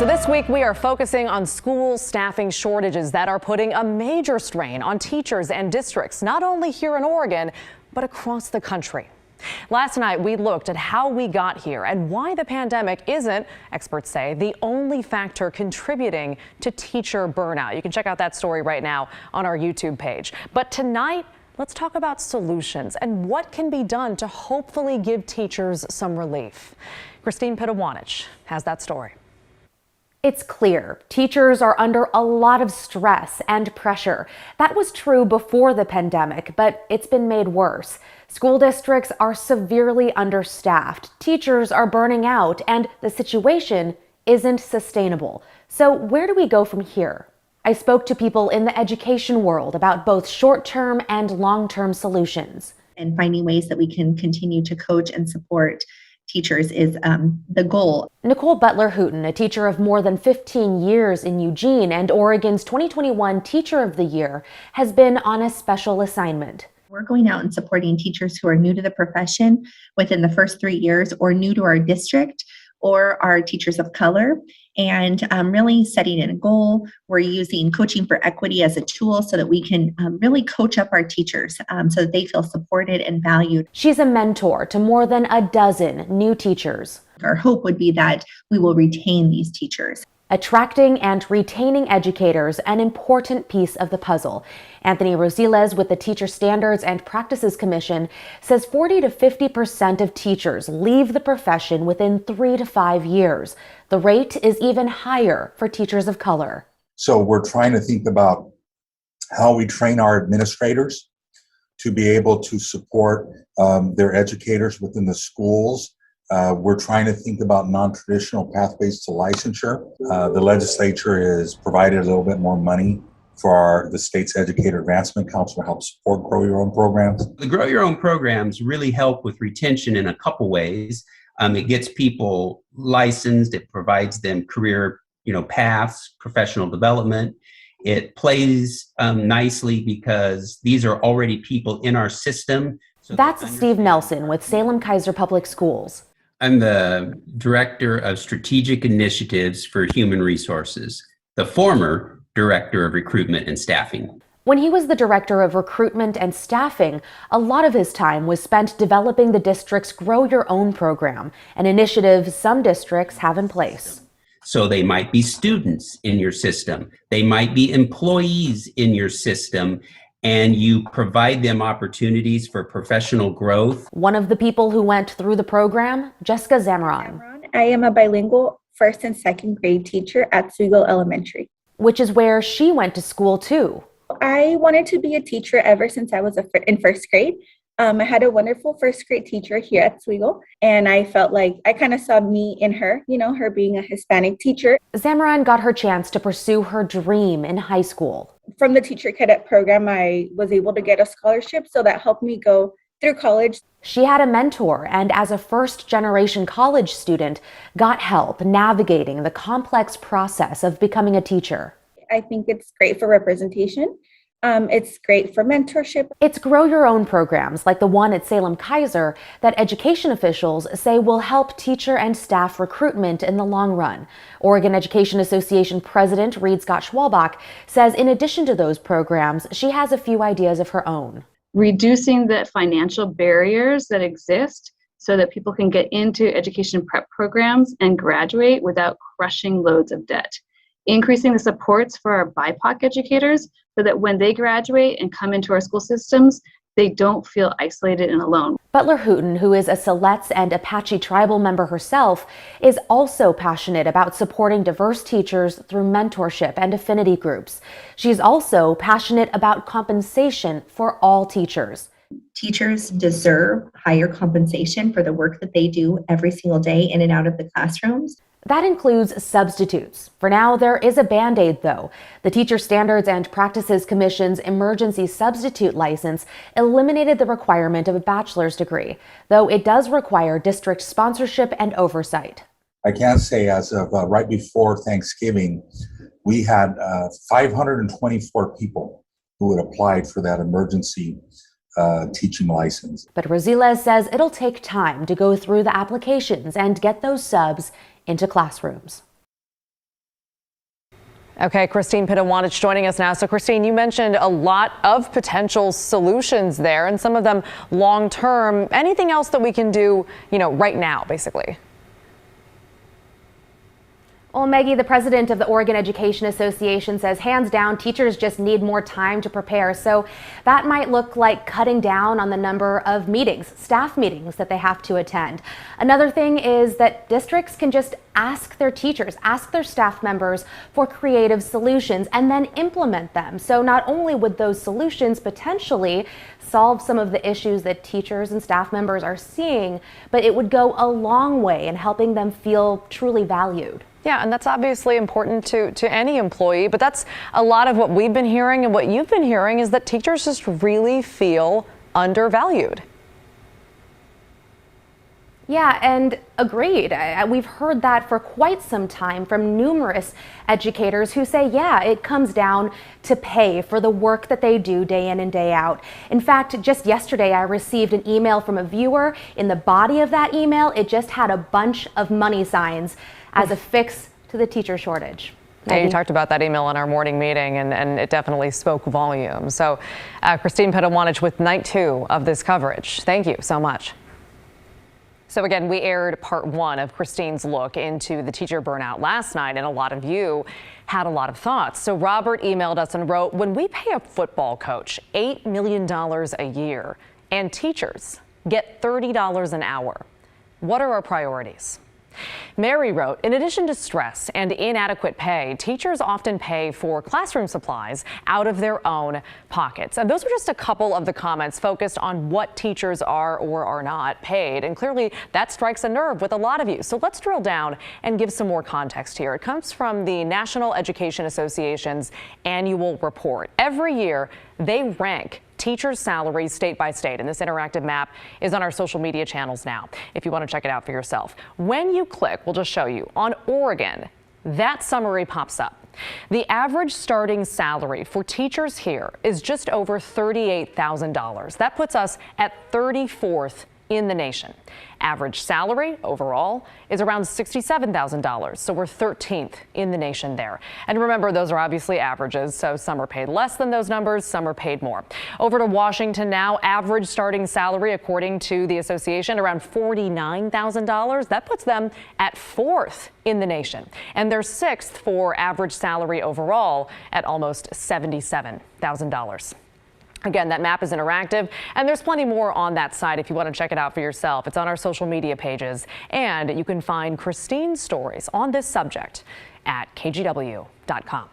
So this week we are focusing on school staffing shortages that are putting a major strain on teachers and districts, not only here in Oregon, but across the country. Last night we looked at how we got here and why the pandemic isn't, experts say, the only factor contributing to teacher burnout. You can check out that story right now on our YouTube page. But tonight, let's talk about solutions and what can be done to hopefully give teachers some relief. Christine Pitawanich has that story. It's clear teachers are under a lot of stress and pressure. That was true before the pandemic, but it's been made worse. School districts are severely understaffed, teachers are burning out, and the situation isn't sustainable. So where do we go from here? I spoke to people in the education world about both short-term and long-term solutions. And finding ways that we can continue to coach and support teachers is the goal. Nicole Butler-Hooten, a teacher of more than 15 years in Eugene and Oregon's 2021 Teacher of the Year, has been on a special assignment. We're going out and supporting teachers who are new to the profession within the first 3 years or new to our district or are teachers of color, and really setting a goal. We're using Coaching for Equity as a tool so that we can really coach up our teachers so that they feel supported and valued. She's a mentor to more than a dozen new teachers. Our hope would be that we will retain these teachers. Attracting and retaining educators, an important piece of the puzzle. Anthony Rosiles with the Teacher Standards and Practices Commission says 40 to 50% of teachers leave the profession within 3 to 5 years. The rate is even higher for teachers of color. So we're trying to think about how we train our administrators to be able to support their educators within the schools. We're trying to think about non-traditional pathways to licensure. The legislature has provided a little bit more money for the state's Educator Advancement Council to help support Grow Your Own programs. The Grow Your Own programs really help with retention in a couple ways. It gets people licensed. It provides them career, paths, professional development. It plays nicely because these are already people in our system. So that's Steve Nelson with Salem-Keizer Public Schools. I'm the Director of Strategic Initiatives for Human Resources, the former Director of Recruitment and Staffing. When he was the Director of Recruitment and Staffing, a lot of his time was spent developing the district's Grow Your Own program, an initiative some districts have in place. So they might be students in your system, they might be employees in your system, and you provide them opportunities for professional growth. One of the people who went through the program, Jessica Zamaron. I am a bilingual first and second grade teacher at Swego Elementary. Which is where she went to school too. I wanted to be a teacher ever since I was in first grade. I had a wonderful first grade teacher here at Swego, and I felt like I kind of saw me in her, her being a Hispanic teacher. Zamaron got her chance to pursue her dream in high school. From the teacher cadet program, I was able to get a scholarship, so that helped me go through college. She had a mentor, and as a first-generation college student, got help navigating the complex process of becoming a teacher. I think it's great for representation. It's great for mentorship. It's Grow Your Own programs like the one at Salem-Keizer that education officials say will help teacher and staff recruitment in the long run. Oregon Education Association President Reed Scott Schwalbach says in addition to those programs, she has a few ideas of her own. Reducing the financial barriers that exist so that people can get into education prep programs and graduate without crushing loads of debt. Increasing the supports for our BIPOC educators so that when they graduate and come into our school systems, they don't feel isolated and alone. Butler-Hooten, who is a Siletz and Apache tribal member herself, is also passionate about supporting diverse teachers through mentorship and affinity groups. She's also passionate about compensation for all teachers. Teachers deserve higher compensation for the work that they do every single day in and out of the classrooms. That includes substitutes. For now, there is a Band-Aid, though. The Teacher Standards and Practices Commission's emergency substitute license eliminated the requirement of a bachelor's degree, though it does require district sponsorship and oversight. I can say as of right before Thanksgiving, we had 524 people who had applied for that emergency teaching license. But Rosiles says it'll take time to go through the applications and get those subs into classrooms. Okay, Christine Pitawanich joining us now. So Christine, you mentioned a lot of potential solutions there and some of them long term. Anything else that we can do, right now, basically? Well, Maggie, the president of the Oregon Education Association, says hands down, teachers just need more time to prepare. So that might look like cutting down on the number of meetings, staff meetings that they have to attend. Another thing is that districts can just ask their teachers, ask their staff members for creative solutions and then implement them. So not only would those solutions potentially solve some of the issues that teachers and staff members are seeing, but it would go a long way in helping them feel truly valued. Yeah, and that's obviously important to any employee, but that's a lot of what we've been hearing, and what you've been hearing is that teachers just really feel undervalued. Yeah, and agreed. We've heard that for quite some time from numerous educators who say, yeah, it comes down to pay for the work that they do day in and day out. In fact, just yesterday, I received an email from a viewer. In the body of that email, it just had a bunch of money signs as a fix to the teacher shortage. Yeah, you talked about that email in our morning meeting, and it definitely spoke volumes. So Christine Pitawanich with night 2 of this coverage. Thank you so much. So again, we aired part 1 of Christine's look into the teacher burnout last night, and a lot of you had a lot of thoughts. So Robert emailed us and wrote, when we pay a football coach $8 million a year and teachers get $30 an hour, what are our priorities? Mary wrote, in addition to stress and inadequate pay, teachers often pay for classroom supplies out of their own pockets. And those are just a couple of the comments focused on what teachers are or are not paid. And clearly that strikes a nerve with a lot of you. So let's drill down and give some more context here. It comes from the National Education Association's annual report. Every year they rank teachers' salaries state by state, and this interactive map is on our social media channels now if you want to check it out for yourself. When you click, we'll just show you. On Oregon, that summary pops up. The average starting salary for teachers here is just over $38,000. That puts us at 34th in the nation. Average salary overall is around $67,000, so we're 13th in the nation there. And remember, those are obviously averages, so some are paid less than those numbers, some are paid more. Over to Washington now, average starting salary, according to the association, around $49,000. That puts them at 4th in the nation. And they're 6th for average salary overall at almost $77,000. Again, that map is interactive, and there's plenty more on that site if you want to check it out for yourself. It's on our social media pages, and you can find Christine's stories on this subject at kgw.com.